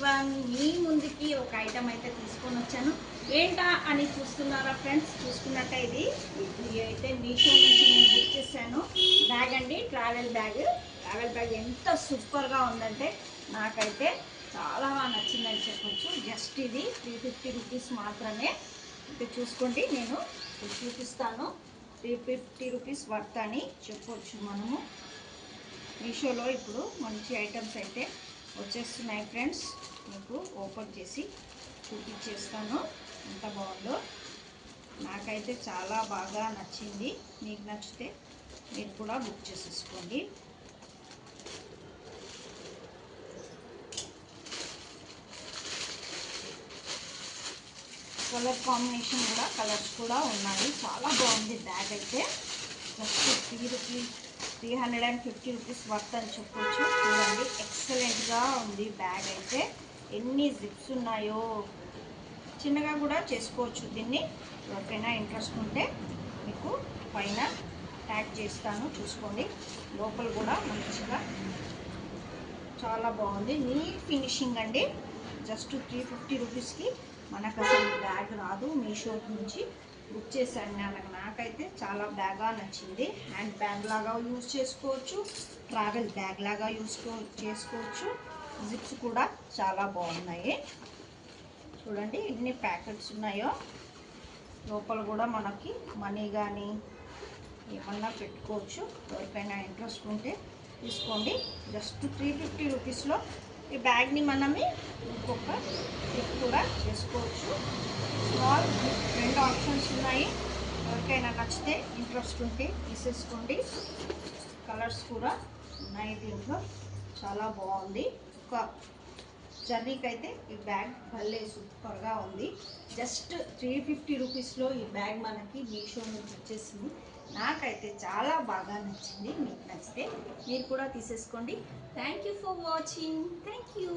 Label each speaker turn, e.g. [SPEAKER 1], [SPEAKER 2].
[SPEAKER 1] Everyone, మీ ముందుకి ఒక item అయితే తీసుకొని వచ్చాను. ఏంటా అని చూస్తున్నారా ఫ్రెండ్స్? చూసుకున్నట్టే ఇది అయితే మీషో నుంచి నేను బుక్ చేశాను. బ్యాగ్ అండి, ట్రావెల్ బ్యాగ్ ఎంత సూపర్గా ఉందంటే నాకైతే చాలా నచ్చిందని చెప్పొచ్చు. జస్ట్ ఇది 350 రూపీస్ మాత్రమే. ఇక్కడ చూసుకోండి, నేను చూపిస్తాను. 350 రూపీస్ వర్త్ అని చెప్పొచ్చు. మనము మీషోలో ఇప్పుడు మంచి ఐటమ్స్ అయితే వచ్చేస్తున్నాయి ఫ్రెండ్స్. మీకు ఓపెన్ చేసి చూపించేస్తాను ఎంత బాగుందో. నాకైతే చాలా బాగా నచ్చింది. మీకు నచ్చితే మీరు కూడా బుక్ చేసేసుకోండి. కలర్ కాంబినేషన్ కూడా, కలర్స్ కూడా ఉన్నాయి. చాలా బాగుంది బ్యాగ్ అయితే. జస్ట్ 350 రూపీస్ వర్త్ అని చెప్పొచ్చు. చూడండి, ఎక్సలెంట్గా ఉంది బ్యాగ్ అయితే. ఎన్ని జిప్స్ ఉన్నాయో, చిన్నగా కూడా చేసుకోవచ్చు దీన్ని. ఎవరికైనా ఇంట్రెస్ట్ ఉంటే మీకు పైన ట్యాగ్ చేస్తాను, చూసుకోండి. లోపల కూడా మంచిగా చాలా బాగుంది, నీట్ ఫినిషింగ్ అండి. జస్ట్ 350 రూపీస్కి మనకు అసలు బ్యాగ్ రాదు. మీషో నుంచి బుక్ చేశాను. నాకైతే చాలా బాగా నచ్చింది. హ్యాండ్ బ్యాగ్ లాగా యూజ్ చేసుకోవచ్చు, ట్రావెల్ బ్యాగ్ లాగా చేసుకోవచ్చు. జిప్స్ కూడా చాలా బాగున్నాయి. చూడండి ఎన్ని ప్యాకెట్స్ ఉన్నాయో. లోపల కూడా మనకి మనీ కానీ ఏమన్నా పెట్టుకోవచ్చు. ఎవరికైనా ఇంట్రెస్ట్ ఉంటే తీసుకోండి. జస్ట్ 350 రూపీస్లో ఈ బ్యాగ్ని మనమే ఇంకొక గిఫ్ట్ కూడా చేసుకోవచ్చు. స్మాల్ గిఫ్ట్, 2 ఆప్షన్స్ ఉన్నాయి. ఎవరికైనా నచ్చితే ఇంట్రెస్ట్ ఉంటే తీసేసుకోండి. కలర్స్ కూడా ఉన్నాయి దీంట్లో. చాలా బాగుంది. ఒక జర్నీకి అయితే ఈ బ్యాగ్ భలే సూపర్గా ఉంది. జస్ట్ 350 రూపీస్లో ఈ బ్యాగ్ మనకి మీషో నుంచి వచ్చేసింది. నాకైతే చాలా బాగా నచ్చింది. మీకు నచ్చితే మీరు కూడా తీసేసుకోండి. Thank you for watching. Thank you.